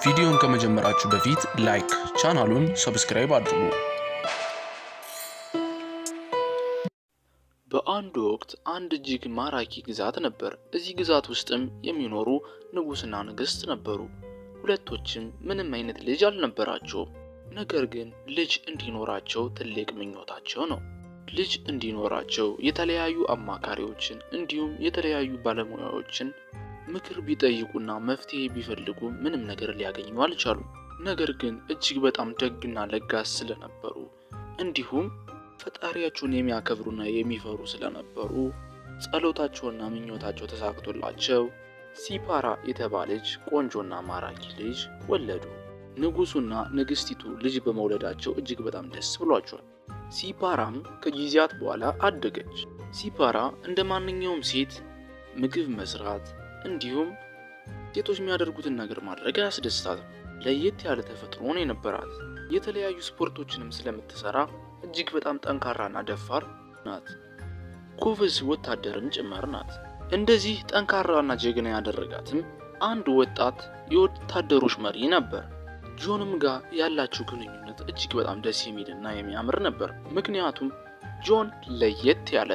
ቪዲዮን ከመጀመራችሁ በፊት ላይክ፣ ቻናሉን ሰብስክራይብ አድርጉ። በአንድ ወቅት አንድ እጅግ ማራኪ ግዛት ነበር። እዚህ ግዛት ውስጥም የሚኖሩ ንጉስና ንግስት ነበሩ። ሁለቶችም ምንም አይነት ልጅ አልነበራቸውም። ነገር ግን ልጅ እንዲኖራቸው ትልቅ ምኞታቸው ነው። ልጅ እንዲኖራቸው የተለያዩ አማካሪዎችን እንዲሁም የተለያዩ ባለሙያዎችን ምክር ቢጠይቁና መፍትሄ ቢፈልጉ ምንም ነገር ሊያገኙ አልቻሉም። ነገር ግን እጅግ በጣም ደግና ለጋስ ስለነበሩ እንዲሁም ፈጣሪያቸውን የሚያከብሩና የሚፈሩ ስለነበሩ ጸሎታቸውና ምኞታቸው ተሳክቶላቸው ሲፓራ የተባለች ቆንጆና ማራኪ ልጅ ወለዱ። ንጉሱና ንግስቲቱ ልጅ በመውለዳቸው እጅግ በጣም ደስ ብሏቸዋል። ሲፓራም ከጊዜያት በኋላ አደገች። ሲፓራ እንደ ማንኛውም ሴት ምግብ መስራት እንዲሁም ሴቶች የሚያደርጉትን ነገር ማድረግ አያስደስታትም። ለየት ያለ ተፈጥሮ ነው የነበራት። የተለያዩ ስፖርቶችንም ስለምትሰራ እጅግ በጣም ጠንካራና ደፋር ናት። ጎበዝ ወታደርም ጭምር ናት። እንደዚህ ጠንካራና ጀግና ያደረጋትም አንድ ወጣት የወታደሮች መሪ ነበር። ጆንም ጋር ያላቸው ግንኙነት እጅግ በጣም ደስ የሚልና የሚያምር ነበር። ምክንያቱም ጆን ለየት ያለ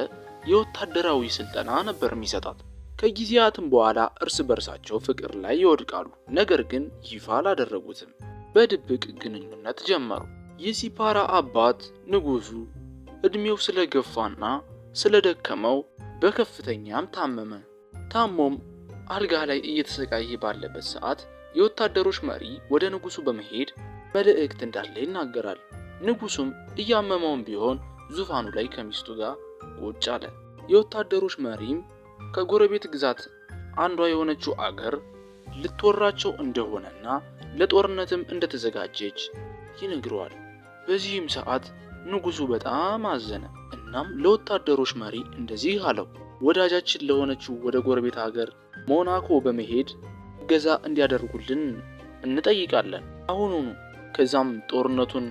የወታደራዊ ስልጠና ነበር የሚሰጣት። ከጊዜያትም በኋላ እርስ በርሳቸው ፍቅር ላይ ይወድቃሉ። ነገር ግን ይፋ አላደረጉትም። በድብቅ ግንኙነት ጀመሩ። የሲፓራ አባት ንጉሱ እድሜው ስለገፋና ስለደከመው በከፍተኛም ታመመ። ታሞም አልጋ ላይ እየተሰቃየ ባለበት ሰዓት የወታደሮች መሪ ወደ ንጉሱ በመሄድ መልእክት እንዳለ ይናገራል። ንጉሱም እያመመውም ቢሆን ዙፋኑ ላይ ከሚስቱ ጋር ቁጭ አለ። የወታደሮች መሪም ከጎረቤት ግዛት አንዷ የሆነችው አገር ልትወራቸው እንደሆነና ለጦርነትም እንደተዘጋጀች ይነግረዋል። በዚህም ሰዓት ንጉሱ በጣም አዘነ። እናም ለወታደሮች መሪ እንደዚህ አለው፣ ወዳጃችን ለሆነችው ወደ ጎረቤት ሀገር ሞናኮ በመሄድ እገዛ እንዲያደርጉልን እንጠይቃለን አሁኑኑ፣ ከዛም ጦርነቱን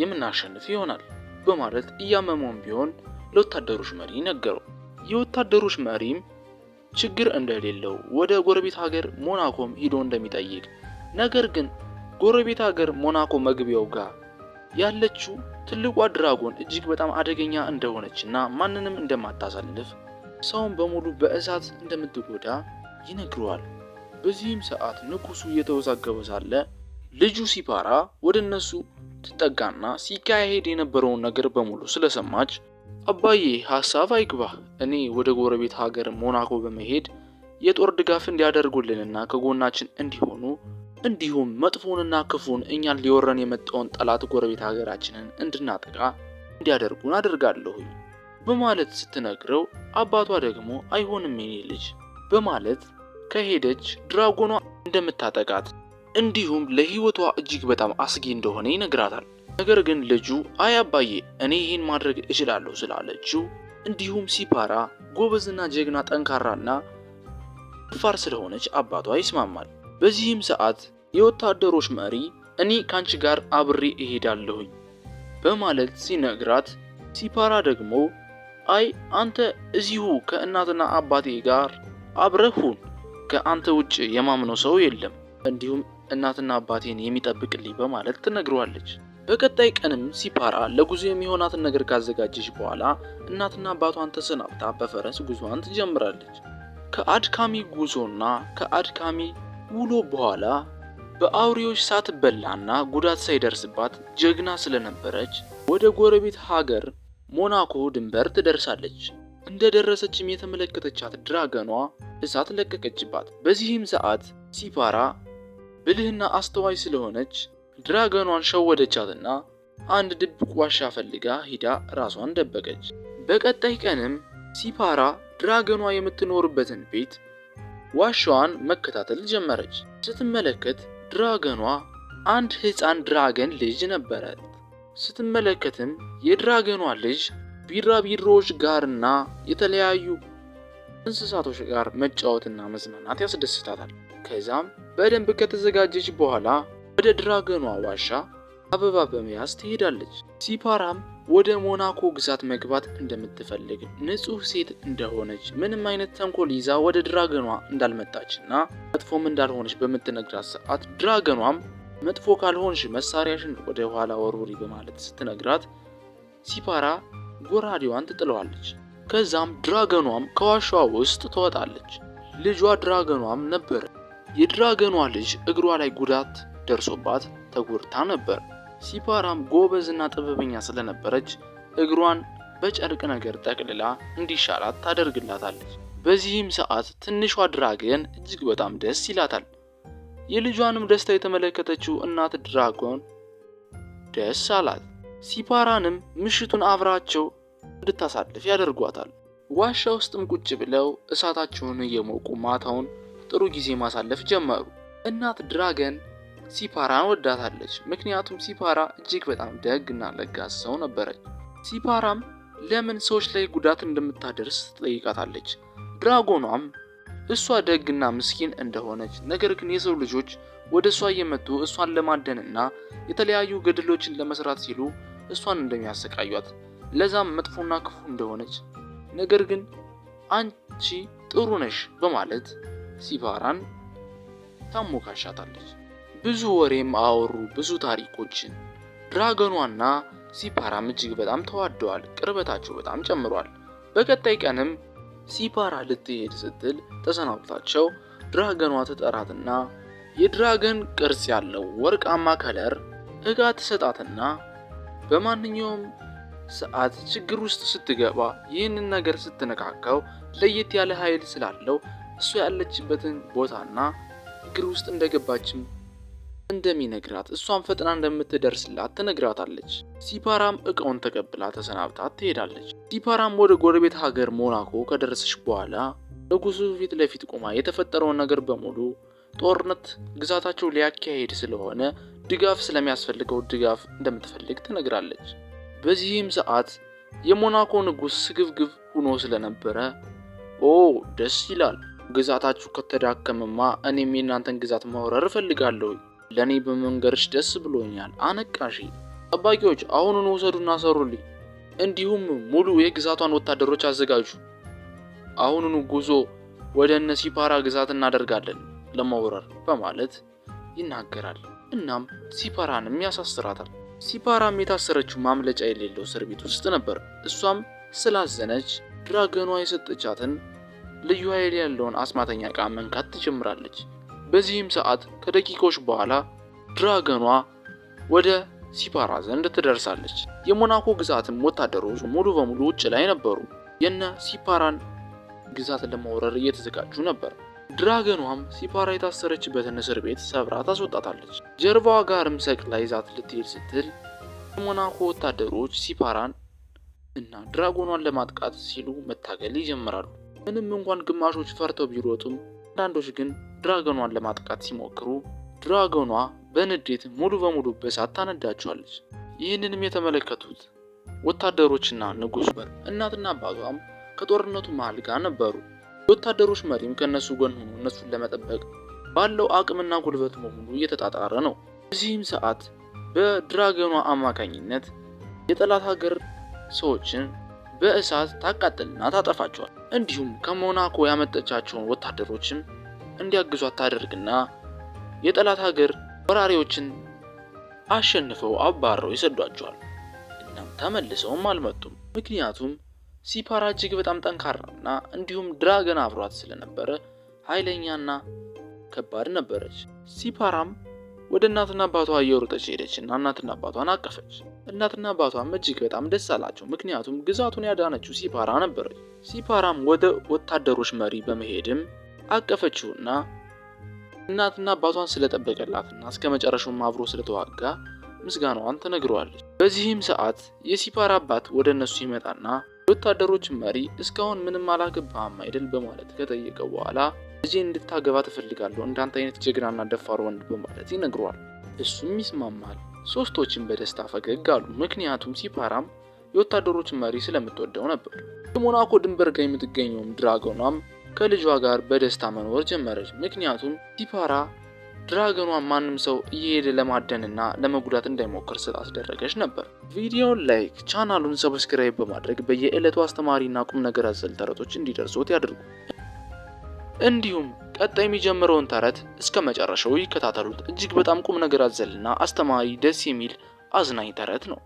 የምናሸንፍ ይሆናል በማለት እያመመውም ቢሆን ለወታደሮች መሪ ነገረው። የወታደሮች መሪም ችግር እንደሌለው ወደ ጎረቤት ሀገር ሞናኮም ሄዶ እንደሚጠይቅ፣ ነገር ግን ጎረቤት ሀገር ሞናኮ መግቢያው ጋር ያለችው ትልቋ ድራጎን እጅግ በጣም አደገኛ እንደሆነችና ማንንም እንደማታሳልፍ ሰውን በሙሉ በእሳት እንደምትጎዳ ይነግረዋል። በዚህም ሰዓት ንጉሱ እየተወዛገበ ሳለ ልጁ ሲፓራ ወደ እነሱ ትጠጋና ሲካሄድ የነበረውን ነገር በሙሉ ስለሰማች አባዬ ሐሳብ አይግባህ፣ እኔ ወደ ጎረቤት ሀገር ሞናኮ በመሄድ የጦር ድጋፍ እንዲያደርጉልንና ከጎናችን እንዲሆኑ እንዲሁም መጥፎንና ክፉን እኛን ሊወረን የመጣውን ጠላት ጎረቤት ሀገራችንን እንድናጠቃ እንዲያደርጉን አደርጋለሁ በማለት ስትነግረው፣ አባቷ ደግሞ አይሆንም የኔ ልጅ በማለት ከሄደች ድራጎኗ እንደምታጠቃት እንዲሁም ለህይወቷ እጅግ በጣም አስጊ እንደሆነ ይነግራታል። ነገር ግን ልጁ አይ አባዬ እኔ ይህን ማድረግ እችላለሁ ስላለችው እንዲሁም ሲፓራ ጎበዝና ጀግና ጠንካራና ደፋር ስለሆነች አባቷ ይስማማል። በዚህም ሰዓት የወታደሮች መሪ እኔ ካንቺ ጋር አብሬ እሄዳለሁኝ በማለት ሲነግራት፣ ሲፓራ ደግሞ አይ አንተ እዚሁ ከእናትና አባቴ ጋር አብረህ ሁን፣ ከአንተ ውጭ የማምነው ሰው የለም፣ እንዲሁም እናትና አባቴን የሚጠብቅልኝ በማለት ትነግረዋለች። በቀጣይ ቀንም ሲፓራ ለጉዞ የሚሆናትን ነገር ካዘጋጀች በኋላ እናትና አባቷን ተሰናብታ በፈረስ ጉዞዋን ትጀምራለች። ከአድካሚ ጉዞና ከአድካሚ ውሎ በኋላ በአውሬዎች ሳትበላና ጉዳት ሳይደርስባት ጀግና ስለነበረች ወደ ጎረቤት ሀገር ሞናኮ ድንበር ትደርሳለች። እንደደረሰችም የተመለከተቻት ድራገኗ እሳት ለቀቀችባት። በዚህም ሰዓት ሲፓራ ብልህና አስተዋይ ስለሆነች ድራገኗን ሸወደቻትና አንድ ድብቅ ዋሻ ፈልጋ ሂዳ ራሷን ደበቀች። በቀጣይ ቀንም ሲፓራ ድራገኗ የምትኖርበትን ቤት ዋሻዋን መከታተል ጀመረች። ስትመለከት ድራገኗ አንድ ሕፃን ድራገን ልጅ ነበራት። ስትመለከትም የድራገኗ ልጅ ቢራቢሮዎች ጋርና የተለያዩ እንስሳቶች ጋር መጫወትና መዝናናት ያስደስታታል። ከዛም በደንብ ከተዘጋጀች በኋላ ወደ ድራገኗ ዋሻ አበባ በመያዝ ትሄዳለች። ሲፓራም ወደ ሞናኮ ግዛት መግባት እንደምትፈልግ ንጹህ ሴት እንደሆነች ምንም አይነት ተንኮል ይዛ ወደ ድራገኗ እንዳልመጣችና መጥፎም እንዳልሆነች በምትነግራት ሰዓት ድራገኗም መጥፎ ካልሆንሽ መሳሪያሽን ወደ ኋላ ወርውሪ በማለት ስትነግራት ሲፓራ ጎራዴዋን ትጥለዋለች። ከዛም ድራገኗም ከዋሻዋ ውስጥ ትወጣለች። ልጇ ድራገኗም ነበር። የድራገኗ ልጅ እግሯ ላይ ጉዳት ደርሶባት ተጎድታ ነበር። ሲፓራም ጎበዝና ጥበበኛ ስለነበረች እግሯን በጨርቅ ነገር ጠቅልላ እንዲሻላት ታደርግላታለች። በዚህም ሰዓት ትንሿ ድራገን እጅግ በጣም ደስ ይላታል። የልጇንም ደስታ የተመለከተችው እናት ድራጎን ደስ አላት። ሲፓራንም ምሽቱን አብራቸው እንድታሳልፍ ያደርጓታል። ዋሻ ውስጥም ቁጭ ብለው እሳታቸውን እየሞቁ ማታውን ጥሩ ጊዜ ማሳለፍ ጀመሩ። እናት ድራገን ሲፓራን ወዳታለች፣ ምክንያቱም ሲፓራ እጅግ በጣም ደግና ለጋስ ሰው ነበረች። ሲፓራም ለምን ሰዎች ላይ ጉዳት እንደምታደርስ ትጠይቃታለች። ድራጎኗም እሷ ደግና ምስኪን እንደሆነች፣ ነገር ግን የሰው ልጆች ወደ እሷ እየመጡ እሷን ለማደንና የተለያዩ ገድሎችን ለመስራት ሲሉ እሷን እንደሚያሰቃዩት፣ ለዛም መጥፎና ክፉ እንደሆነች፣ ነገር ግን አንቺ ጥሩ ነሽ በማለት ሲፓራን ታሞካሻታለች። ብዙ ወሬም አወሩ፣ ብዙ ታሪኮችን። ድራገኗና ሲፓራም እጅግ በጣም ተዋደዋል። ቅርበታቸው በጣም ጨምሯል። በቀጣይ ቀንም ሲፓራ ልትሄድ ስትል ተሰናብታቸው ድራገኗ ትጠራትና የድራገን ቅርጽ ያለው ወርቃማ ከለር እቃ ትሰጣትና በማንኛውም ሰዓት ችግር ውስጥ ስትገባ ይህንን ነገር ስትነካካው ለየት ያለ ኃይል ስላለው እሱ ያለችበትን ቦታና ችግር ውስጥ እንደገባችም እንደሚነግራት እሷን ፈጥና እንደምትደርስላት ትነግራታለች። ሲፓራም እቃውን ተቀብላ ተሰናብታት ትሄዳለች። ሲፓራም ወደ ጎረቤት ሀገር ሞናኮ ከደረሰች በኋላ ንጉሱ ፊት ለፊት ቆማ የተፈጠረውን ነገር በሙሉ ጦርነት ግዛታቸው ሊያካሄድ ስለሆነ ድጋፍ ስለሚያስፈልገው ድጋፍ እንደምትፈልግ ትነግራለች። በዚህም ሰዓት የሞናኮ ንጉስ ስግብግብ ሆኖ ስለነበረ ደስ ይላል፣ ግዛታችሁ ከተዳከመማ እኔም የእናንተን ግዛት መውረር እፈልጋለሁ፣ ለኔ በመንገርሽ ደስ ብሎኛል፣ አነቃሺ ጠባቂዎች አሁኑን ወሰዱና ሰሩልኝ፣ እንዲሁም ሙሉ የግዛቷን ወታደሮች አዘጋጁ፣ አሁኑን ጉዞ ወደ እነ ሲፓራ ግዛት እናደርጋለን ለመውረር በማለት ይናገራል። እናም ሲፓራንም ያሳስራታል። ሲፓራም የታሰረችው ማምለጫ የሌለው እስር ቤት ውስጥ ነበር። እሷም ስላዘነች ድራገኗ የሰጠቻትን ልዩ ኃይል ያለውን አስማተኛ ዕቃ መንካት ትጀምራለች። በዚህም ሰዓት ከደቂቆች በኋላ ድራገኗ ወደ ሲፓራ ዘንድ ትደርሳለች። የሞናኮ ግዛትም ወታደሮች ሙሉ በሙሉ ውጭ ላይ ነበሩ። የነ ሲፓራን ግዛት ለመውረር እየተዘጋጁ ነበር። ድራገኗም ሲፓራ የታሰረችበትን እስር ቤት ሰብራ ታስወጣታለች። ጀርባዋ ጋርም ሰቅላ ይዛት ልትሄድ ስትል የሞናኮ ወታደሮች ሲፓራን እና ድራጎኗን ለማጥቃት ሲሉ መታገል ይጀምራሉ። ምንም እንኳን ግማሾች ፈርተው ቢሮጡም አንዳንዶች ግን ድራገኗን ለማጥቃት ሲሞክሩ ድራገኗ በንዴት ሙሉ በሙሉ በእሳት ታነዳቸዋለች። ይህንንም የተመለከቱት ወታደሮችና ንጉስ እናትና አባቷም ከጦርነቱ መሃል ጋር ነበሩ። የወታደሮች መሪም ከነሱ ጎን ሆኖ እነሱን ለመጠበቅ ባለው አቅምና ጉልበት በሙሉ እየተጣጣረ ነው። በዚህም ሰዓት በድራገኗ አማካኝነት የጠላት ሀገር ሰዎችን በእሳት ታቃጥልና ታጠፋቸዋል። እንዲሁም ከሞናኮ ያመጣቻቸውን ወታደሮችም እንዲያግዟት ታደርግና የጠላት ሀገር ወራሪዎችን አሸንፈው አባረው ይሰዷቸዋል። እናም ተመልሰውም አልመጡም። ምክንያቱም ሲፓራ እጅግ በጣም ጠንካራና እንዲሁም ድራገን አብሯት ስለነበረ ኃይለኛና ከባድ ነበረች። ሲፓራም ወደ እናትና አባቷ እየሮጠች ሄደችና እናትና አባቷን አቀፈች። እናትና አባቷም እጅግ በጣም ደስ አላቸው፣ ምክንያቱም ግዛቱን ያዳነችው ሲፓራ ነበረች። ሲፓራም ወደ ወታደሮች መሪ በመሄድም አቀፈችውና እናትና አባቷን ስለጠበቀላትና እስከ መጨረሻው አብሮ ስለተዋጋ ምስጋናዋን ተነግረዋለች። በዚህም ሰዓት የሲፓራ አባት ወደ እነሱ ይመጣና የወታደሮች መሪ እስካሁን ምንም አላገባህም አይደል በማለት ከጠየቀው በኋላ ልጄን እንድታገባ ትፈልጋለሁ፣ እንዳንተ አይነት ጀግናና ደፋር ወንድ በማለት ይነግረዋል። እሱም ይስማማል። ሶስቶችም በደስታ ፈገግ አሉ፣ ምክንያቱም ሲፓራም የወታደሮች መሪ ስለምትወደው ነበር። የሞናኮ ድንበር ጋር የምትገኘውም ድራገኗም ከልጇ ጋር በደስታ መኖር ጀመረች። ምክንያቱም ሲፓራ ድራገኗን ማንም ሰው እየሄደ ለማደንና ለመጉዳት እንዳይሞክር ስላስደረገች ነበር። ቪዲዮውን ላይክ፣ ቻናሉን ሰብስክራይብ በማድረግ በየዕለቱ አስተማሪና ቁም ነገር አዘል ተረቶች እንዲደርሱት ያድርጉ። እንዲሁም ቀጣይ የሚጀምረውን ተረት እስከ መጨረሻው ይከታተሉት። እጅግ በጣም ቁም ነገር አዘልና አስተማሪ፣ ደስ የሚል አዝናኝ ተረት ነው።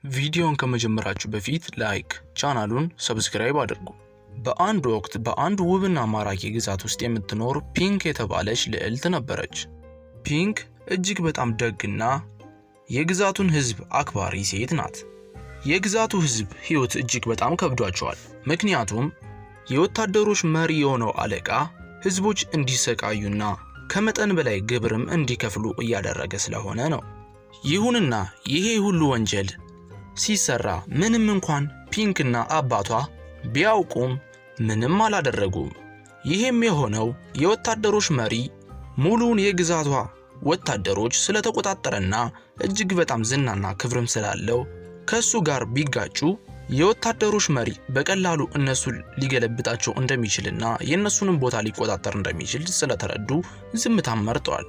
ቪዲዮን ከመጀመራችሁ በፊት ላይክ፣ ቻናሉን ሰብስክራይብ አድርጉ። በአንድ ወቅት በአንድ ውብና ማራኪ ግዛት ውስጥ የምትኖር ፒንክ የተባለች ልዕልት ነበረች። ፒንክ እጅግ በጣም ደግና የግዛቱን ሕዝብ አክባሪ ሴት ናት። የግዛቱ ሕዝብ ሕይወት እጅግ በጣም ከብዷቸዋል። ምክንያቱም የወታደሮች መሪ የሆነው አለቃ ሕዝቦች እንዲሰቃዩና ከመጠን በላይ ግብርም እንዲከፍሉ እያደረገ ስለሆነ ነው። ይሁንና ይሄ ሁሉ ወንጀል ሲሰራ ምንም እንኳን ፒንክና አባቷ ቢያውቁም ምንም አላደረጉም። ይሄም የሆነው የወታደሮች መሪ ሙሉውን የግዛቷ ወታደሮች ስለተቆጣጠረና እጅግ በጣም ዝናና ክብርም ስላለው ከሱ ጋር ቢጋጩ የወታደሮች መሪ በቀላሉ እነሱን ሊገለብጣቸው እንደሚችልና የእነሱንም ቦታ ሊቆጣጠር እንደሚችል ስለተረዱ ዝምታን መርጠዋል።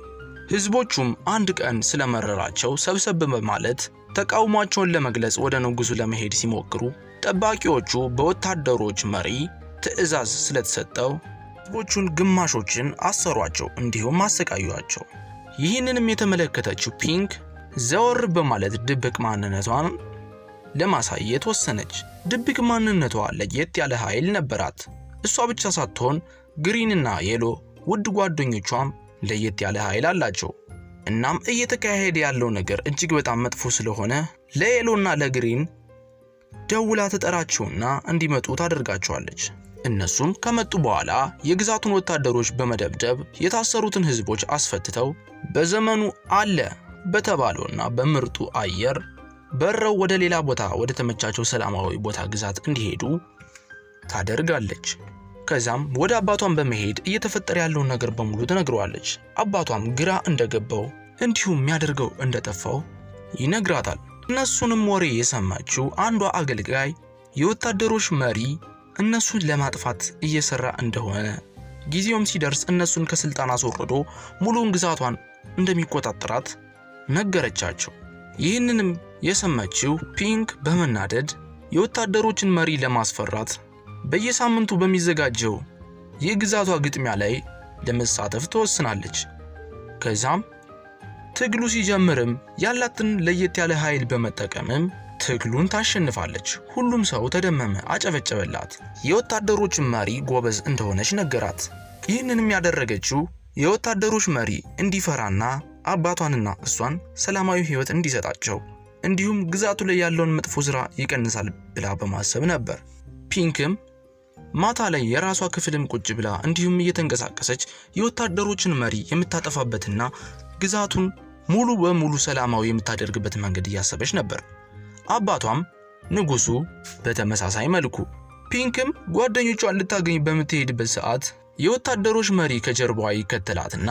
ህዝቦቹም አንድ ቀን ስለመረራቸው ሰብሰብ በማለት ተቃውሟቸውን ለመግለጽ ወደ ንጉሱ ለመሄድ ሲሞክሩ ጠባቂዎቹ በወታደሮች መሪ ትዕዛዝ ስለተሰጠው ህዝቦቹን ግማሾችን አሰሯቸው፣ እንዲሁም አሰቃዩአቸው። ይህንንም የተመለከተችው ፒንክ ዘወር በማለት ድብቅ ማንነቷን ለማሳየት ወሰነች። ድብቅ ማንነቷ ለየት ያለ ኃይል ነበራት። እሷ ብቻ ሳትሆን ግሪንና የሎ ውድ ጓደኞቿም ለየት ያለ ኃይል አላቸው። እናም እየተካሄደ ያለው ነገር እጅግ በጣም መጥፎ ስለሆነ ለየሎና ለግሪን ደውላ ተጠራቸውና እንዲመጡ ታደርጋቸዋለች። እነሱም ከመጡ በኋላ የግዛቱን ወታደሮች በመደብደብ የታሰሩትን ህዝቦች አስፈትተው በዘመኑ አለ በተባለውና በምርጡ አየር በረው ወደ ሌላ ቦታ ወደ ተመቻቸው ሰላማዊ ቦታ ግዛት እንዲሄዱ ታደርጋለች። ከዛም ወደ አባቷን በመሄድ እየተፈጠረ ያለውን ነገር በሙሉ ትነግረዋለች። አባቷም ግራ እንደገባው እንዲሁም የሚያደርገው እንደጠፋው ይነግራታል። እነሱንም ወሬ የሰማችው አንዷ አገልጋይ የወታደሮች መሪ እነሱን ለማጥፋት እየሰራ እንደሆነ ጊዜውም ሲደርስ እነሱን ከስልጣን አስወርዶ ሙሉውን ግዛቷን እንደሚቆጣጠራት ነገረቻቸው። ይህንንም የሰማችው ፒንክ በመናደድ የወታደሮችን መሪ ለማስፈራት በየሳምንቱ በሚዘጋጀው የግዛቷ ግጥሚያ ላይ ለመሳተፍ ትወስናለች። ከዛም ትግሉ ሲጀምርም ያላትን ለየት ያለ ኃይል በመጠቀምም ትግሉን ታሸንፋለች። ሁሉም ሰው ተደመመ፣ አጨበጨበላት። የወታደሮችን መሪ ጎበዝ እንደሆነች ነገራት። ይህንንም ያደረገችው የወታደሮች መሪ እንዲፈራና አባቷንና እሷን ሰላማዊ ሕይወት እንዲሰጣቸው እንዲሁም ግዛቱ ላይ ያለውን መጥፎ ስራ ይቀንሳል ብላ በማሰብ ነበር። ፒንክም ማታ ላይ የራሷ ክፍልም ቁጭ ብላ እንዲሁም እየተንቀሳቀሰች የወታደሮችን መሪ የምታጠፋበትና ግዛቱን ሙሉ በሙሉ ሰላማዊ የምታደርግበት መንገድ እያሰበች ነበር። አባቷም ንጉሱ በተመሳሳይ መልኩ። ፒንክም ጓደኞቿን ልታገኝ በምትሄድበት ሰዓት የወታደሮች መሪ ከጀርባዋ ይከተላትና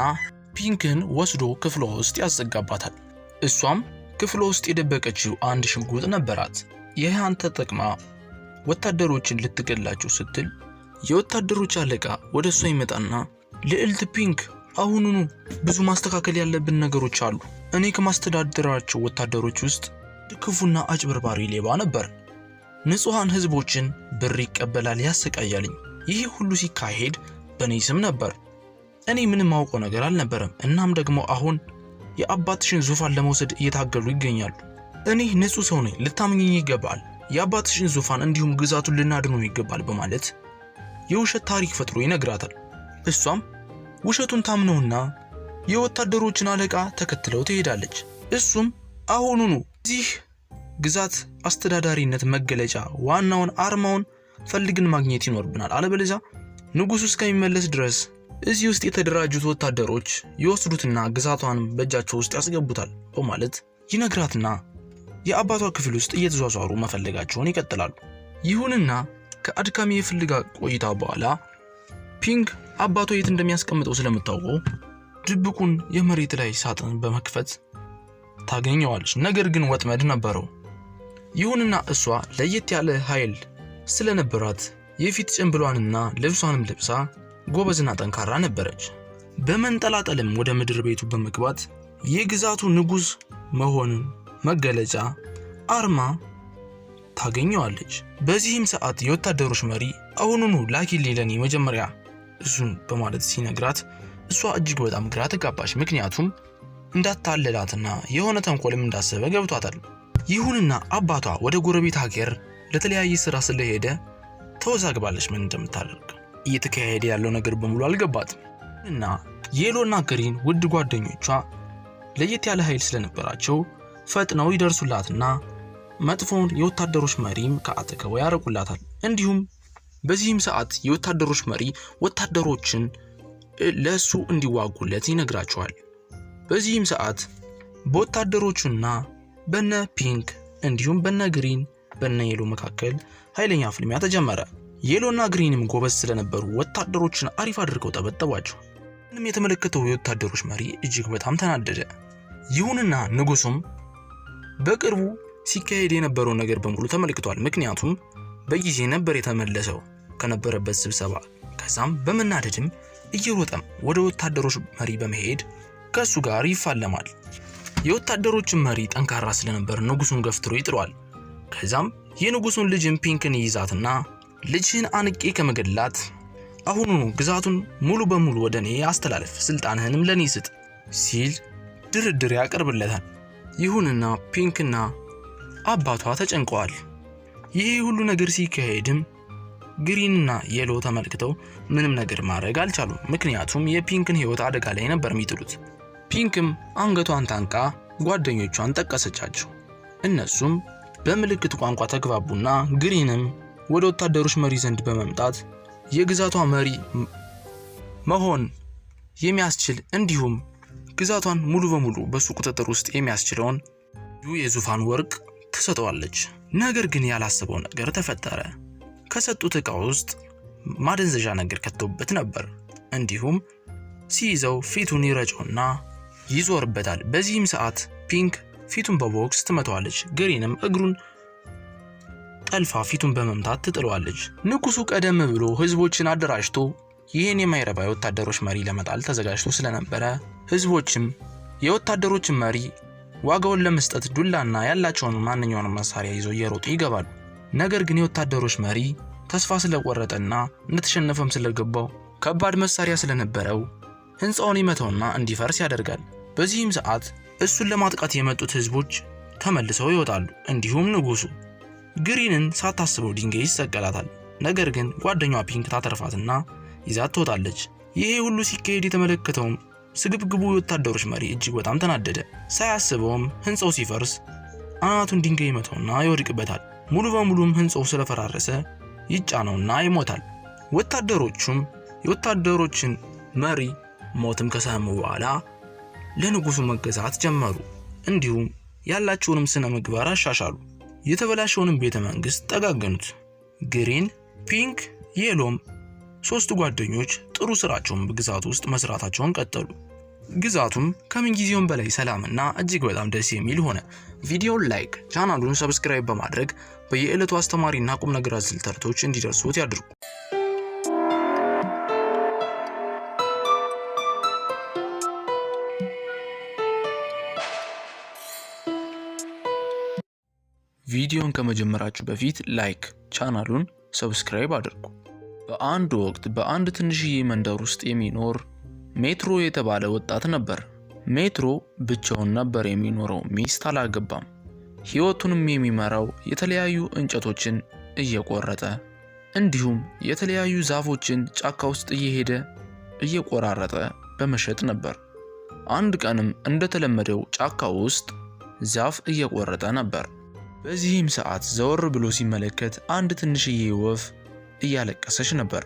ፒንክን ወስዶ ክፍሏ ውስጥ ያዘጋባታል። እሷም ክፍሏ ውስጥ የደበቀችው አንድ ሽጉጥ ነበራት። ይህን ተጠቅማ ወታደሮችን ልትገላቸው ስትል የወታደሮች አለቃ ወደ እሷ ይመጣና ልዕልት ፒንክ፣ አሁኑኑ ብዙ ማስተካከል ያለብን ነገሮች አሉ። እኔ ከማስተዳደራቸው ወታደሮች ውስጥ ክፉና አጭበርባሪ ሌባ ነበር። ንጹሃን ህዝቦችን ብር ይቀበላል፣ ያሰቃያልኝ። ይህ ሁሉ ሲካሄድ በእኔ ስም ነበር። እኔ ምንም ማውቀው ነገር አልነበረም። እናም ደግሞ አሁን የአባትሽን ዙፋን ለመውሰድ እየታገሉ ይገኛሉ። እኔ ንጹህ ሰው ነኝ፣ ልታምኚኝ ይገባል። የአባትሽን ዙፋን እንዲሁም ግዛቱን ልናድነው ይገባል በማለት የውሸት ታሪክ ፈጥሮ ይነግራታል። እሷም ውሸቱን ታምነውና የወታደሮችን አለቃ ተከትለው ትሄዳለች። እሱም አሁኑኑ እዚህ ግዛት አስተዳዳሪነት መገለጫ ዋናውን አርማውን ፈልግን ማግኘት ይኖርብናል፣ አለበለዚያ ንጉሱ እስከሚመለስ ድረስ እዚህ ውስጥ የተደራጁት ወታደሮች ይወስዱትና ግዛቷን በእጃቸው ውስጥ ያስገቡታል በማለት ይነግራትና የአባቷ ክፍል ውስጥ እየተዟዟሩ መፈለጋቸውን ይቀጥላሉ። ይሁንና ከአድካሚ የፍለጋ ቆይታ በኋላ ፒንክ አባቷ የት እንደሚያስቀምጠው ስለምታውቀው ድብቁን የመሬት ላይ ሳጥን በመክፈት ታገኘዋለች። ነገር ግን ወጥመድ ነበረው። ይሁንና እሷ ለየት ያለ ኃይል ስለነበራት የፊት ጭንብሏንና ልብሷንም ለብሳ ጎበዝና ጠንካራ ነበረች። በመንጠላጠልም ወደ ምድር ቤቱ በመግባት የግዛቱ ንጉስ መሆኑን መገለጫ አርማ ታገኘዋለች። በዚህም ሰዓት የወታደሮች መሪ አሁኑኑ ላኪልኝ ለኔ መጀመሪያ እሱን በማለት ሲነግራት እሷ እጅግ በጣም ግራ ተጋባች። ምክንያቱም እንዳታለላትና የሆነ ተንኮልም እንዳሰበ ገብቷታል። ይሁንና አባቷ ወደ ጎረቤት ሀገር ለተለያየ ስራ ስለሄደ ተወዛግባለች ምን እንደምታደርግ። እየተካሄደ ያለው ነገር በሙሉ አልገባትም እና የሎና ግሪን ውድ ጓደኞቿ ለየት ያለ ኃይል ስለነበራቸው ፈጥነው ይደርሱላትና መጥፎውን የወታደሮች መሪም ከአጠገቧ ያረቁላታል። እንዲሁም በዚህም ሰዓት የወታደሮች መሪ ወታደሮችን ለሱ እንዲዋጉለት ይነግራቸዋል። በዚህም ሰዓት በወታደሮቹና በነ ፒንክ እንዲሁም በነ ግሪን በነ የሎ መካከል ኃይለኛ ፍልሚያ ተጀመረ። የሎና ግሪንም ጎበዝ ስለነበሩ ወታደሮችን አሪፍ አድርገው ጠበጠቧቸው። ምንም የተመለከተው የወታደሮች መሪ እጅግ በጣም ተናደደ። ይሁንና ንጉሱም በቅርቡ ሲካሄድ የነበረው ነገር በሙሉ ተመልክቷል። ምክንያቱም በጊዜ ነበር የተመለሰው ከነበረበት ስብሰባ። ከዛም በመናደድም እየሮጠም ወደ ወታደሮች መሪ በመሄድ ከሱ ጋር ይፋለማል። የወታደሮችን መሪ ጠንካራ ስለነበር ንጉሱን ገፍትሮ ይጥሏል። ከዛም የንጉሱን ልጅን ፒንክን ይይዛትና ልጅህን አንቄ ከመገላት አሁኑኑ ግዛቱን ሙሉ በሙሉ ወደ እኔ አስተላልፍ፣ ስልጣንህንም ለኔ ስጥ ሲል ድርድር ያቀርብለታል። ይሁንና ፒንክና አባቷ ተጨንቀዋል። ይሄ ሁሉ ነገር ሲካሄድም ግሪንና የሎ ተመልክተው ምንም ነገር ማድረግ አልቻሉም። ምክንያቱም የፒንክን ህይወት አደጋ ላይ ነበር የሚጥሉት። ፒንክም አንገቷን ታንቃ ጓደኞቿን ጠቀሰቻቸው። እነሱም በምልክት ቋንቋ ተግባቡና ግሪንም ወደ ወታደሮች መሪ ዘንድ በመምጣት የግዛቷ መሪ መሆን የሚያስችል እንዲሁም ግዛቷን ሙሉ በሙሉ በሱ ቁጥጥር ውስጥ የሚያስችለውን የዙፋን ወርቅ ትሰጠዋለች። ነገር ግን ያላሰበው ነገር ተፈጠረ። ከሰጡት ዕቃ ውስጥ ማደንዘዣ ነገር ከተውበት ነበር። እንዲሁም ሲይዘው ፊቱን ይረጨውና ይዞርበታል። በዚህም ሰዓት ፒንክ ፊቱን በቦክስ ትመታዋለች። ግሪንም እግሩን ጠልፋ ፊቱን በመምታት ትጥለዋለች። ንጉሱ ቀደም ብሎ ህዝቦችን አደራጅቶ ይህን የማይረባ የወታደሮች መሪ ለመጣል ተዘጋጅቶ ስለነበረ ህዝቦችም የወታደሮችን መሪ ዋጋውን ለመስጠት ዱላና ያላቸውን ማንኛውንም መሳሪያ ይዘው እየሮጡ ይገባሉ። ነገር ግን የወታደሮች መሪ ተስፋ ስለቆረጠና እንደተሸነፈም ስለገባው ከባድ መሳሪያ ስለነበረው ህንፃውን ይመታውና እንዲፈርስ ያደርጋል። በዚህም ሰዓት እሱን ለማጥቃት የመጡት ህዝቦች ተመልሰው ይወጣሉ። እንዲሁም ንጉሱ ግሪንን ሳታስበው ድንጋይ ይሰቀላታል። ነገር ግን ጓደኛዋ ፒንክ ታተርፋትና ይዛት ትወጣለች። ይሄ ሁሉ ሲካሄድ የተመለከተውም ስግብግቡ የወታደሮች መሪ እጅግ በጣም ተናደደ። ሳያስበውም ህንፃው ሲፈርስ አናቱን ድንጋይ ይመታውና ይወድቅበታል። ሙሉ በሙሉም ህንፃው ስለፈራረሰ ይጫነውና ይሞታል። ወታደሮቹም የወታደሮችን መሪ ሞትም ከሰሙ በኋላ ለንጉሱ መገዛት ጀመሩ። እንዲሁም ያላቸውንም ስነ ምግባር አሻሻሉ። የተበላሸውንም ቤተ መንግስት ጠጋገኑት። ግሪን፣ ፒንክ፣ የሎም ሶስቱ ጓደኞች ጥሩ ስራቸውን በግዛቱ ውስጥ መስራታቸውን ቀጠሉ። ግዛቱም ከምንጊዜውም በላይ ሰላምና እጅግ በጣም ደስ የሚል ሆነ። ቪዲዮውን ላይክ፣ ቻናሉን ሰብስክራይብ በማድረግ በየዕለቱ አስተማሪና ቁም ነገር አዘል ተረቶች እንዲደርሱት ያድርጉ። ቪዲዮን ከመጀመራችሁ በፊት ላይክ፣ ቻናሉን ሰብስክራይብ አድርጉ። በአንድ ወቅት በአንድ ትንሽዬ መንደር ውስጥ የሚኖር ሜትሮ የተባለ ወጣት ነበር። ሜትሮ ብቻውን ነበር የሚኖረው፣ ሚስት አላገባም። ህይወቱንም የሚመራው የተለያዩ እንጨቶችን እየቆረጠ እንዲሁም የተለያዩ ዛፎችን ጫካ ውስጥ እየሄደ እየቆራረጠ በመሸጥ ነበር። አንድ ቀንም እንደተለመደው ጫካ ውስጥ ዛፍ እየቆረጠ ነበር። በዚህም ሰዓት ዘወር ብሎ ሲመለከት አንድ ትንሽዬ ወፍ እያለቀሰች ነበር።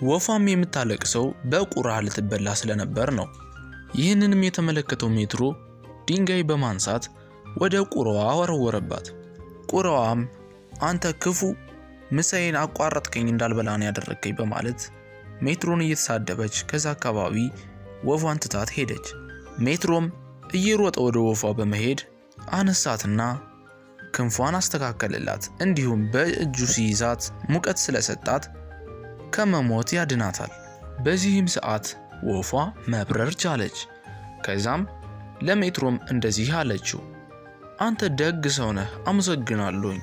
ወፏም የምታለቅሰው በቁራ ልትበላ ስለነበር ነው። ይህንንም የተመለከተው ሜትሮ ድንጋይ በማንሳት ወደ ቁራዋ ወረወረባት። ቁራዋም አንተ ክፉ፣ ምሳዬን አቋረጥከኝ፣ እንዳልበላን ያደረገኝ በማለት ሜትሮን እየተሳደበች ከዛ አካባቢ ወፏን ትታት ሄደች። ሜትሮም እየሮጠ ወደ ወፏ በመሄድ አነሳትና ክንፏን አስተካከለላት። እንዲሁም በእጁ ሲይዛት ሙቀት ስለሰጣት ከመሞት ያድናታል። በዚህም ሰዓት ወፏ መብረር ቻለች። ከዛም ለሜትሮም እንደዚህ አለችው፣ አንተ ደግ ሰው ነህ፣ አመሰግናለሁኝ።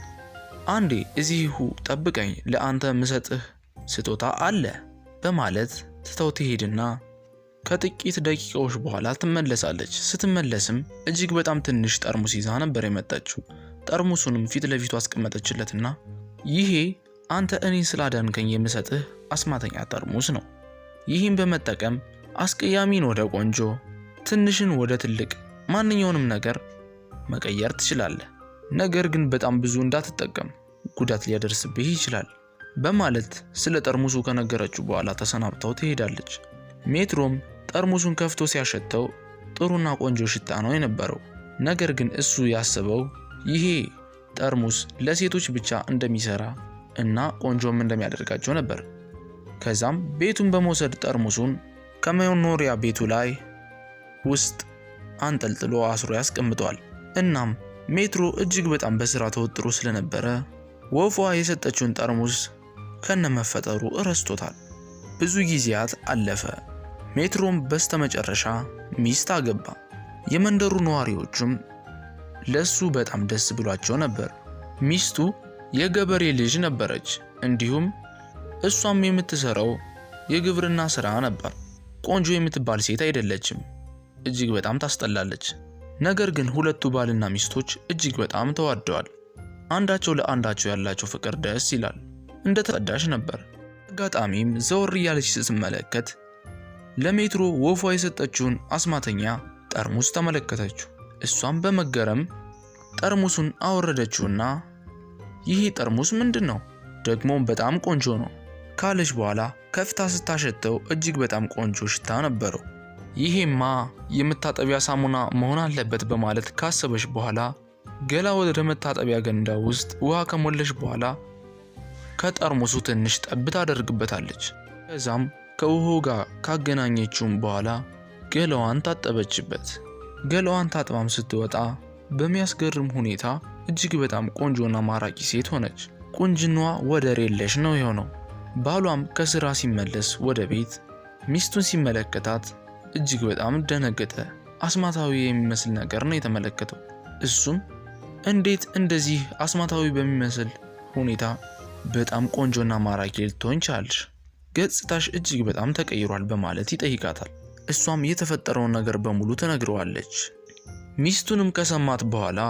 አንዴ እዚሁ ጠብቀኝ፣ ለአንተ ምሰጥህ ስጦታ አለ በማለት ትተው ትሄድና ከጥቂት ደቂቃዎች በኋላ ትመለሳለች። ስትመለስም እጅግ በጣም ትንሽ ጠርሙስ ይዛ ነበር የመጣችው። ጠርሙሱንም ፊት ለፊቱ አስቀመጠችለትና ይሄ አንተ እኔን ስላዳንከኝ የምሰጥህ አስማተኛ ጠርሙስ ነው። ይህን በመጠቀም አስቀያሚን ወደ ቆንጆ፣ ትንሽን ወደ ትልቅ፣ ማንኛውንም ነገር መቀየር ትችላለህ። ነገር ግን በጣም ብዙ እንዳትጠቀም፣ ጉዳት ሊያደርስብህ ይችላል በማለት ስለ ጠርሙሱ ከነገረችው በኋላ ተሰናብታው ትሄዳለች። ሜትሮም ጠርሙሱን ከፍቶ ሲያሸተው ጥሩና ቆንጆ ሽታ ነው የነበረው። ነገር ግን እሱ ያስበው ይሄ ጠርሙስ ለሴቶች ብቻ እንደሚሰራ እና ቆንጆም እንደሚያደርጋቸው ነበር። ከዛም ቤቱን በመውሰድ ጠርሙሱን ከመኖሪያ ቤቱ ላይ ውስጥ አንጠልጥሎ አስሮ ያስቀምጠዋል። እናም ሜትሮ እጅግ በጣም በስራ ተወጥሮ ስለነበረ ወፏ የሰጠችውን ጠርሙስ ከነመፈጠሩ እረስቶታል። ብዙ ጊዜያት አለፈ። ሜትሮም በስተመጨረሻ ሚስት አገባ። የመንደሩ ነዋሪዎችም ለሱ በጣም ደስ ብሏቸው ነበር። ሚስቱ የገበሬ ልጅ ነበረች። እንዲሁም እሷም የምትሰራው የግብርና ስራ ነበር። ቆንጆ የምትባል ሴት አይደለችም። እጅግ በጣም ታስጠላለች። ነገር ግን ሁለቱ ባልና ሚስቶች እጅግ በጣም ተዋደዋል። አንዳቸው ለአንዳቸው ያላቸው ፍቅር ደስ ይላል። እንደተጸዳሽ ነበር። አጋጣሚም ዘወር እያለች ስትመለከት ለሜትሮ ወፏ የሰጠችውን አስማተኛ ጠርሙስ ተመለከተችው። እሷም በመገረም ጠርሙሱን አወረደችውና ይህ ጠርሙስ ምንድን ነው? ደግሞ በጣም ቆንጆ ነው ካለች በኋላ ከፍታ ስታሸተው እጅግ በጣም ቆንጆ ሽታ ነበረው። ይሄማ የመታጠቢያ ሳሙና መሆን አለበት በማለት ካሰበች በኋላ ገላ ወደ መታጠቢያ ገንዳ ውስጥ ውሃ ከሞለች በኋላ ከጠርሙሱ ትንሽ ጠብ ታደርግበታለች። ከዛም ከውሃው ጋር ካገናኘችውም በኋላ ገላዋን ታጠበችበት። ገላዋን ታጥባም ስትወጣ በሚያስገርም ሁኔታ እጅግ በጣም ቆንጆና ማራኪ ሴት ሆነች። ቁንጅናዋ ወደር የለሽ ነው የሆነው። ባሏም ከስራ ሲመለስ ወደ ቤት ሚስቱን ሲመለከታት እጅግ በጣም ደነገጠ። አስማታዊ የሚመስል ነገር ነው የተመለከተው። እሱም እንዴት እንደዚህ አስማታዊ በሚመስል ሁኔታ በጣም ቆንጆና ማራኪ ልትሆን ቻልሽ? ገጽታሽ እጅግ በጣም ተቀይሯል በማለት ይጠይቃታል። እሷም የተፈጠረውን ነገር በሙሉ ትነግረዋለች። ሚስቱንም ከሰማት በኋላ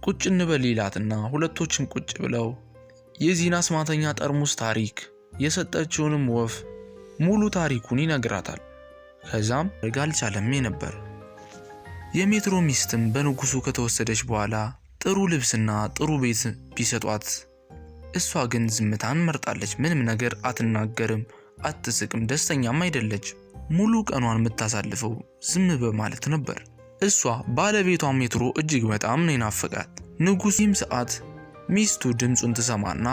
ቁጭ እንበል ይላትና ሁለቶችም ቁጭ ብለው የዚህን አስማተኛ ጠርሙስ ታሪክ፣ የሰጠችውንም ወፍ ሙሉ ታሪኩን ይነግራታል። ከዛም አልቻለም ነበር። የሜትሮ ሚስትም በንጉሱ ከተወሰደች በኋላ ጥሩ ልብስና ጥሩ ቤት ቢሰጧት እሷ ግን ዝምታን መርጣለች። ምንም ነገር አትናገርም፣ አትስቅም፣ ደስተኛም አይደለች። ሙሉ ቀኗን የምታሳልፈው ዝም በማለት ነበር። እሷ ባለቤቷ ሜትሮ እጅግ በጣም ነው የናፈቃት። ንጉሱም ሰዓት ሚስቱ ድምፁን ትሰማና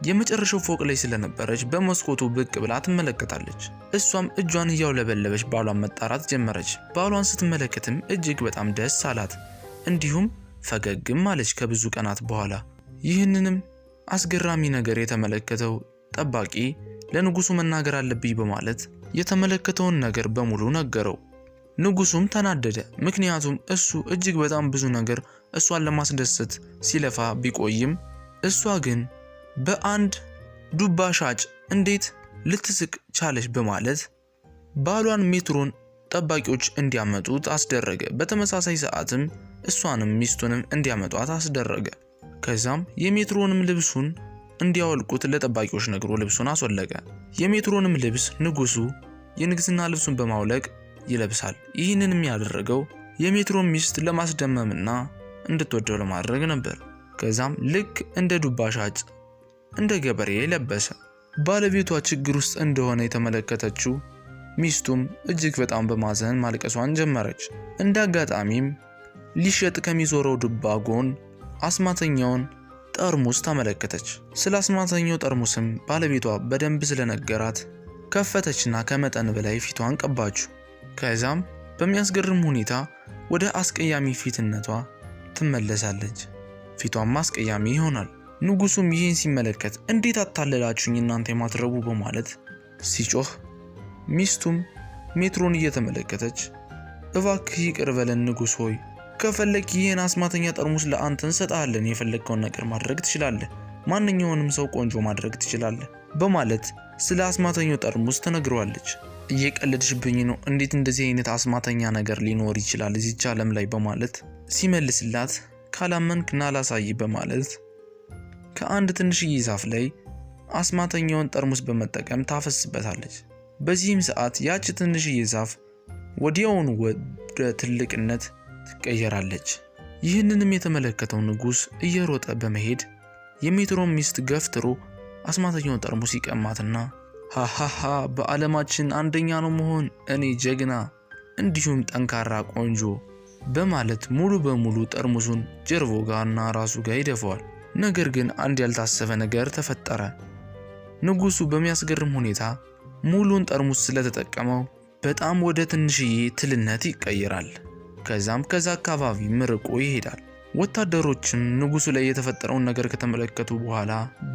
የመጨረሻው ፎቅ ላይ ስለነበረች በመስኮቱ ብቅ ብላ ትመለከታለች። እሷም እጇን እያውለበለበች ባሏን መጣራት ጀመረች። ባሏን ስትመለከትም እጅግ በጣም ደስ አላት። እንዲሁም ፈገግም አለች ከብዙ ቀናት በኋላ። ይህንንም አስገራሚ ነገር የተመለከተው ጠባቂ ለንጉሱ መናገር አለብኝ በማለት የተመለከተውን ነገር በሙሉ ነገረው። ንጉሱም ተናደደ። ምክንያቱም እሱ እጅግ በጣም ብዙ ነገር እሷን ለማስደሰት ሲለፋ ቢቆይም እሷ ግን በአንድ ዱባ ሻጭ እንዴት ልትስቅ ቻለች በማለት ባሏን ሜትሮን ጠባቂዎች እንዲያመጡት አስደረገ። በተመሳሳይ ሰዓትም እሷንም ሚስቱንም እንዲያመጧት አስደረገ። ከዛም የሜትሮንም ልብሱን እንዲያወልቁት ለጠባቂዎች ነግሮ ልብሱን አስወለቀ። የሜትሮንም ልብስ ንጉሱ የንግስና ልብሱን በማውለቅ ይለብሳል። ይህንንም ያደረገው የሜትሮን ሚስት ለማስደመምና እንድትወደው ለማድረግ ነበር። ከዛም ልክ እንደ ዱባ ሻጭ እንደ ገበሬ ለበሰ። ባለቤቷ ችግር ውስጥ እንደሆነ የተመለከተችው ሚስቱም እጅግ በጣም በማዘን ማልቀሷን ጀመረች። እንደ አጋጣሚም ሊሸጥ ከሚዞረው ዱባ ጎን አስማተኛውን ጠርሙስ ተመለከተች። ስለ አስማተኛው ጠርሙስም ባለቤቷ በደንብ ስለነገራት ከፈተችና ከመጠን በላይ ፊቷን ቀባችው። ከዛም በሚያስገርም ሁኔታ ወደ አስቀያሚ ፊትነቷ ትመለሳለች። ፊቷም አስቀያሚ ይሆናል። ንጉሱም ይህን ሲመለከት እንዴት አታለላችሁኝ እናንተ የማትረቡ በማለት ሲጮህ፣ ሚስቱም ሜትሮን እየተመለከተች እባክህ ይቅር በለን ንጉሥ ሆይ፣ ከፈለክ ይህን አስማተኛ ጠርሙስ ለአንተ እንሰጣለን፣ የፈለግከውን ነገር ማድረግ ትችላለህ፣ ማንኛውንም ሰው ቆንጆ ማድረግ ትችላለህ በማለት ስለ አስማተኛው ጠርሙስ ተነግረዋለች። እየቀለድሽብኝ ነው፣ እንዴት እንደዚህ አይነት አስማተኛ ነገር ሊኖር ይችላል እዚች ዓለም ላይ በማለት ሲመልስላት፣ ካላመንክ ና ላሳይ በማለት ከአንድ ትንሽዬ ዛፍ ላይ አስማተኛውን ጠርሙስ በመጠቀም ታፈስበታለች። በዚህም ሰዓት ያቺ ትንሽዬ ዛፍ ወዲያውኑ ወደ ትልቅነት ትቀየራለች። ይህንንም የተመለከተው ንጉሥ እየሮጠ በመሄድ የሜትሮን ሚስት ገፍትሮ አስማተኛውን ጠርሙስ ይቀማትና ሃሃሃ በዓለማችን አንደኛ ነው መሆን፣ እኔ ጀግና እንዲሁም ጠንካራ ቆንጆ በማለት ሙሉ በሙሉ ጠርሙሱን ጀርባው ጋርና ራሱ ጋር ይደፈዋል። ነገር ግን አንድ ያልታሰበ ነገር ተፈጠረ። ንጉሡ በሚያስገርም ሁኔታ ሙሉን ጠርሙስ ስለተጠቀመው በጣም ወደ ትንሽዬ ትልነት ይቀየራል። ከዛም ከዛ አካባቢ ምርቆ ይሄዳል። ወታደሮችም ንጉሡ ላይ የተፈጠረውን ነገር ከተመለከቱ በኋላ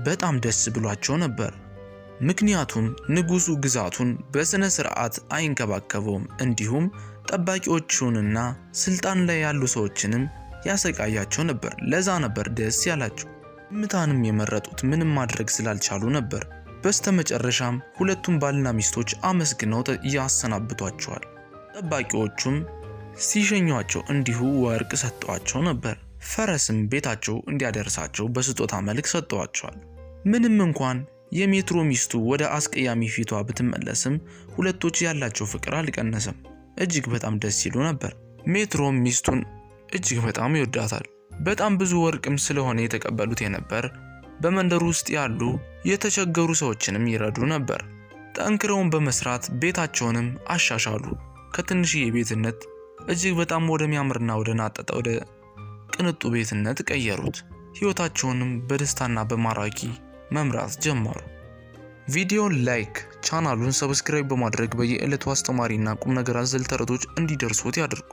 በጣም ደስ ብሏቸው ነበር። ምክንያቱም ንጉሡ ግዛቱን በስነ ስርዓት አይንከባከበውም፣ እንዲሁም ጠባቂዎቹንና ስልጣን ላይ ያሉ ሰዎችንም ያሰቃያቸው ነበር። ለዛ ነበር ደስ ያላቸው። ዝምታንም የመረጡት ምንም ማድረግ ስላልቻሉ ነበር። በስተመጨረሻም ሁለቱም ባልና ሚስቶች አመስግነው ያሰናብቷቸዋል። ጠባቂዎቹም ሲሸኟቸው እንዲሁ ወርቅ ሰጥተዋቸው ነበር። ፈረስም ቤታቸው እንዲያደርሳቸው በስጦታ መልክ ሰጥተዋቸዋል። ምንም እንኳን የሜትሮ ሚስቱ ወደ አስቀያሚ ፊቷ ብትመለስም ሁለቶች ያላቸው ፍቅር አልቀነሰም። እጅግ በጣም ደስ ይሉ ነበር። ሜትሮም ሚስቱን እጅግ በጣም ይወዳታል። በጣም ብዙ ወርቅም ስለሆነ የተቀበሉት የነበር በመንደር ውስጥ ያሉ የተቸገሩ ሰዎችንም ይረዱ ነበር። ጠንክረውን በመስራት ቤታቸውንም አሻሻሉ። ከትንሽዬ ቤትነት እጅግ በጣም ወደሚያምርና ወደ ናጠጠ ወደ ቅንጡ ቤትነት ቀየሩት። ሕይወታቸውንም በደስታና በማራኪ መምራት ጀመሩ። ቪዲዮን ላይክ፣ ቻናሉን ሰብስክራይብ በማድረግ በየዕለቱ አስተማሪና ቁም ነገር አዘል ተረቶች እንዲደርሱት ያድርጉ።